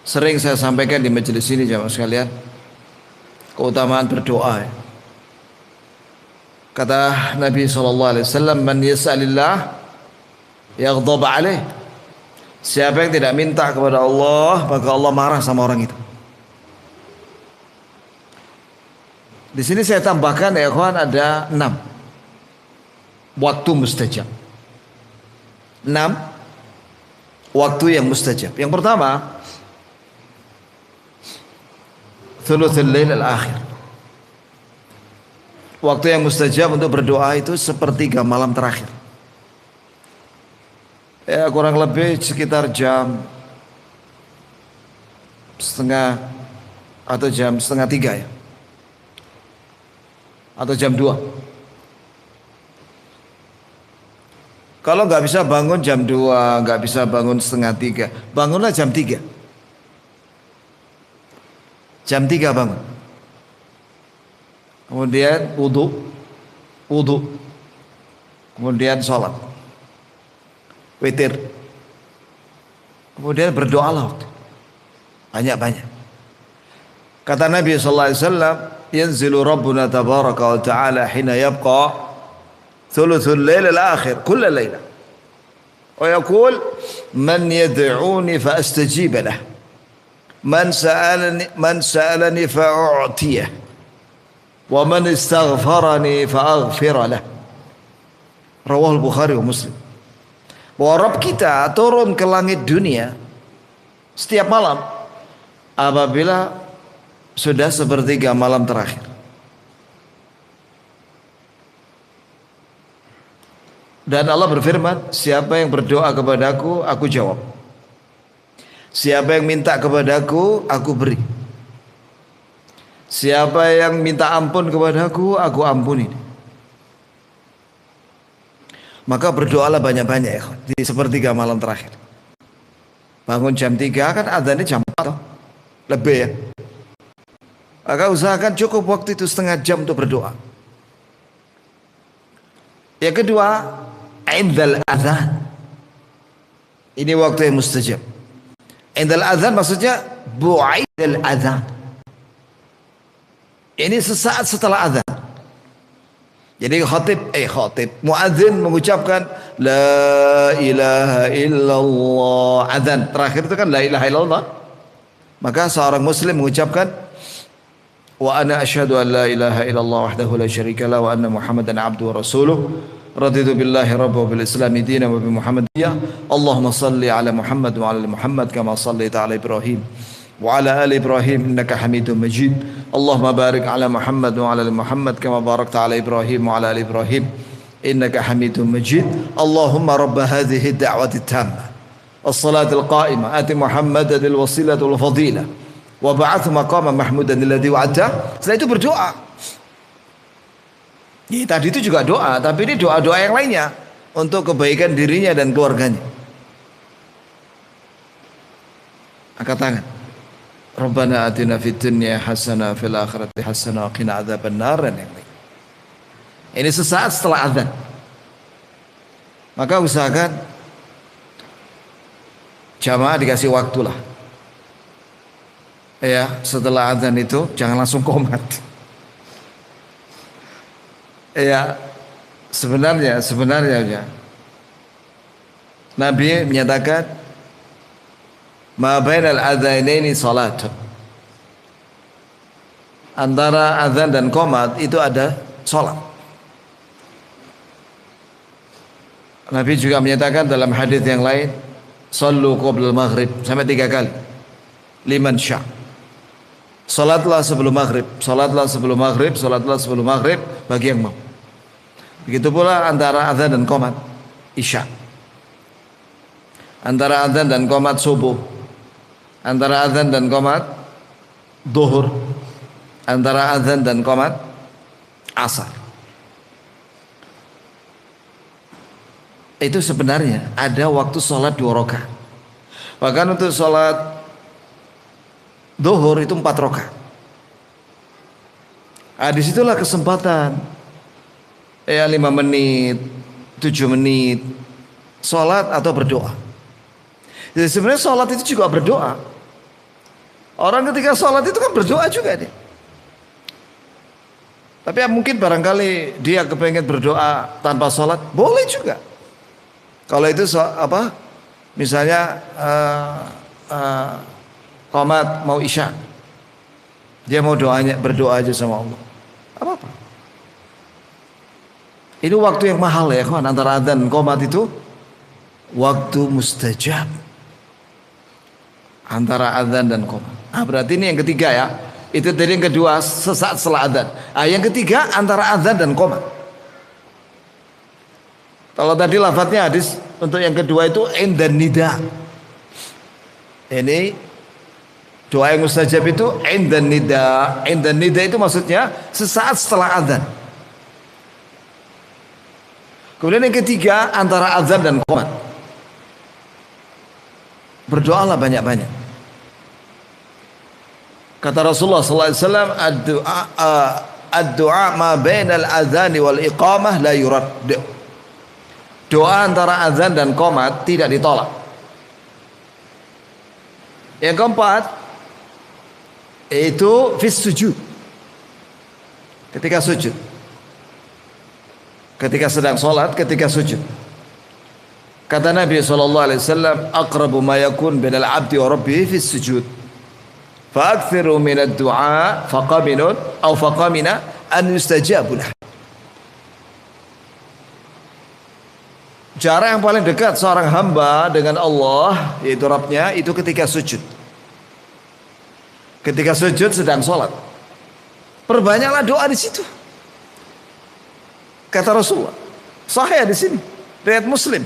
Sering saya sampaikan di majelis ini jamaah sekalian, keutamaan berdoa. Kata Nabi SAW, "Man yas'alillah yaghdab alaih." Siapa yang tidak minta kepada Allah, maka Allah marah sama orang itu. Di sini saya tambahkan ya kawan, ada 6 waktu mustajab. 6 waktu yang mustajab. Yang pertama, thuluthul lail al-akhir. Waktu yang mustajab untuk berdoa itu sepertiga malam terakhir. Ya kurang lebih sekitar jam setengah atau jam setengah 3 ya. Atau jam 2. Kalau nggak bisa bangun jam 2, nggak bisa bangun setengah 3, bangunlah jam 3. Jam 3 bangun. Kemudian wudu. Kemudian sholat. Witir. Kemudian berdoalah waktu. Banyak-banyak. Kata Nabi sallallahu alaihi wasallam, "Yanzilu Rabbuna tabaraka wa ta'ala hina yabqa thuluthul lail al-akhir kull layla. Wa yaqul man yad'uni fa astajib lah. Man sa'alani fa'u'tiyah. Wa man istaghfarani fa'aghfir lah." Rawahul Bukhari wa Muslim. Bahwa Rabb kita turun ke langit dunia setiap malam apabila sudah sepertiga malam terakhir. Dan Allah berfirman, "Siapa yang berdoa kepadaku, aku jawab. Siapa yang minta kepadaku, aku beri. Siapa yang minta ampun kepadaku, aku ampuni." Maka berdoalah banyak-banyak ya, di sepertiga malam terakhir. Bangun jam 3 kan adzannya jam 4 lebih ya. Maka usahakan cukup waktu itu setengah jam untuk berdoa. Yang kedua, indal adzan. Ini waktu yang mustajab. Indal adzan maksudnya bu'aidal adzan. Ini sesaat setelah adzan. Jadi muadzin mengucapkan la ilaha illallah, adzan terakhir itu kan la ilaha illallah. Maka seorang muslim mengucapkan wa ana asyhadu an la ilaha illallah wahdahu la syarika la wa anna muhammadan abduhu wa rasuluh raditu billahi rabba wa bil islami dinan wa bi muhammadiyah. Allahumma salli ala Muhammad wa ala Muhammad kama sallaita ala Ibrahim wa ala ali Ibrahim innaka Hamidum Majid. Allahumma barik ala Muhammad wa ala Muhammad kama barakta ala Ibrahim wa ala ali Ibrahim innaka Hamidum Majid. Allahumma rabb hadhihi ad-da'wati at-tammah was-salati al-qa'imah ati Muhammadan al-wasilata wal fadilah wa ba'ath maqama mahmudan alladhi wa'adta. Setelah itu berdoa. Ya, tadi itu juga doa, tapi ini doa-doa yang lainnya untuk kebaikan dirinya dan keluarganya. Angkat tangan. Rabbana atina fid dunya hasanah fil akhirati hasanah wa qina adzabannar. Ini sesaat setelah azan. Maka usahakan jamaah dikasih waktu lah. Ya, setelah azan itu jangan langsung komat. Ya, sebenarnya ya, Nabi menyatakan ma bainal adzanaini salat. Antara azan dan qomat itu ada salat. Nabi juga menyatakan dalam hadis yang lain, sallu qabla maghrib, sampai 3 kali. Liman sya'. Salatlah sebelum maghrib, salatlah sebelum maghrib, salatlah sebelum maghrib bagi yang mau. Begitu pula antara azan dan qomat isya. Antara azan dan qomat subuh. Antara azan dan qomat duhur. Antara azan dan qomat asar. Itu sebenarnya ada waktu sholat 2 rakaat. Bahkan untuk sholat duhur itu 4 rakaat. Disitulah kesempatan. Ya 5 menit, 7 menit sholat atau berdoa. Jadi sebenarnya sholat itu juga berdoa. Orang ketika sholat itu kan berdoa juga dia. Tapi mungkin barangkali dia kepengen berdoa tanpa sholat, boleh juga. Kalau itu misalnya qomat mau isya, dia mau berdoa aja sama Allah, apa-apa. Ini waktu yang mahal ya kawan, antara adzan dan qomat itu waktu mustajab. Antara adzan dan qomat. Berarti ini yang ketiga ya. Itu tadi yang kedua sesaat setelah adzan. Yang ketiga antara adzan dan qomat. Kalau tadi lafadznya hadis untuk yang kedua itu indan nida. Ini doa yang mustajab itu indan nida. Indan nida itu maksudnya sesaat setelah adzan. Kemudian yang ketiga antara adzan dan qomat. Berdoalah banyak-banyak. Kata Rasulullah SAW, ad-du'a ma bainal adzan wal iqamah la yurad. Doa antara azan dan qomat tidak ditolak. Yang keempat itu fis sujud. Ketika sujud. Ketika sedang sholat, ketika sujud. Kata Nabi SAW, aqrabu ma yakun bainal abdi wa rabbih fis sujud. Fa'akthiru minad du'a faqamina an yustajabu lah. Jarak yang paling dekat seorang hamba dengan Allah, yaitu Rabbnya, itu ketika sujud. Ketika sujud sedang sholat. Perbanyaklah doa di situ. Kata Rasulullah. Sahih di sini. Riwayat Muslim.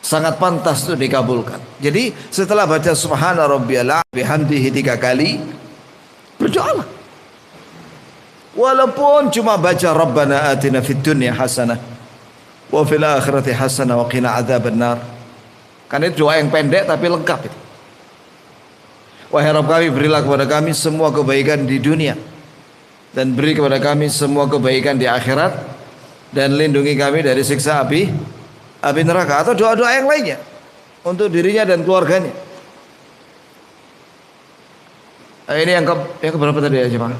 Sangat pantas untuk dikabulkan. Jadi setelah baca Subhana Rabbiyal bihamdihi 3 kali, berdoalah. Walaupun cuma baca Rabbana atina fid dunya hasanah wa fil akhirati hasanah wa qina adzabannar. Karena itu doa yang pendek tapi lengkap itu. Wahai Rabb kami, berilah kepada kami semua kebaikan di dunia dan beri kepada kami semua kebaikan di akhirat dan lindungi kami dari siksa api neraka, atau doa-doa yang lainnya untuk dirinya dan keluarganya. Ini yang keberapa tadi ya jemaah?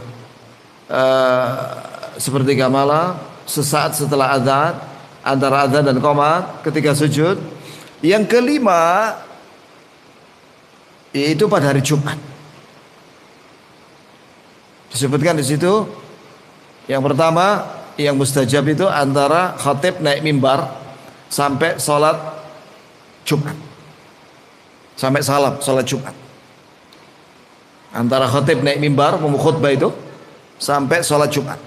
Sepertiga malam, sesaat setelah azan, antara azan dan qomat, ketika sujud. Yang kelima yaitu pada hari Jumat. Disebutkan di situ yang pertama yang mustajab itu antara khatib naik mimbar sampai sholat Jumat, sampai salam sholat Jumat. Antara khatib naik mimbar khutbah itu sampai sholat Jumat.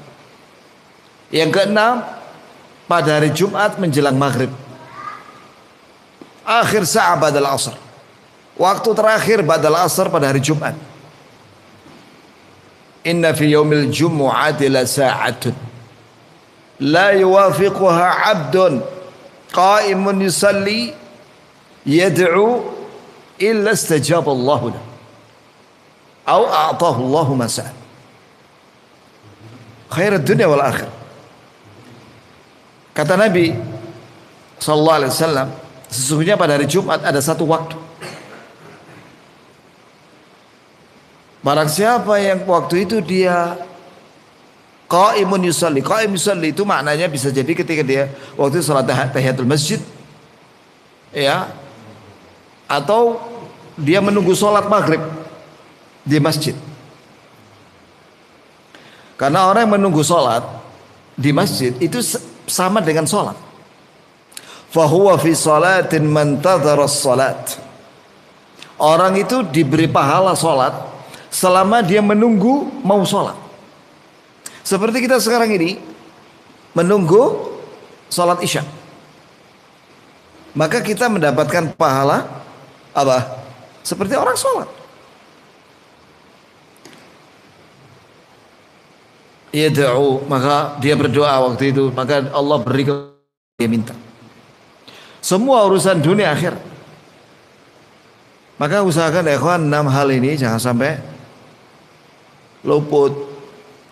Yang keenam pada hari Jumat menjelang maghrib, akhir saat badal asr, waktu terakhir badal asr pada hari Jumat. Inna fi yaumil jumu'ati la sa'atun la yuwafiquha 'abdun qa'imun yusalli yad'u illa istajaba Allahu lahu aw a'tahu Allahu ma sa'al. Khairad dunya wal akhirah. Kata Nabi sallallahu alaihi wasallam, sesungguhnya pada hari Jumat ada satu waktu. Barang siapa yang waktu itu dia qaimun yusalli. Qaim yusalli itu maknanya bisa jadi ketika dia waktu salat tahiyatul masjid, ya, atau dia menunggu salat maghrib di masjid. Karena orang yang menunggu salat di masjid itu sama dengan salat. Fahuwa fi salatin man tadhara salat. Orang itu diberi pahala salat selama dia menunggu mau salat. Seperti kita sekarang ini menunggu salat Isya. Maka kita mendapatkan pahala apa? Seperti orang salat. Yad'u, maka dia berdoa waktu itu, maka Allah beri dia minta. Semua urusan dunia akhir. Maka usahakan ya kawan, 6 hal ini jangan sampai luput.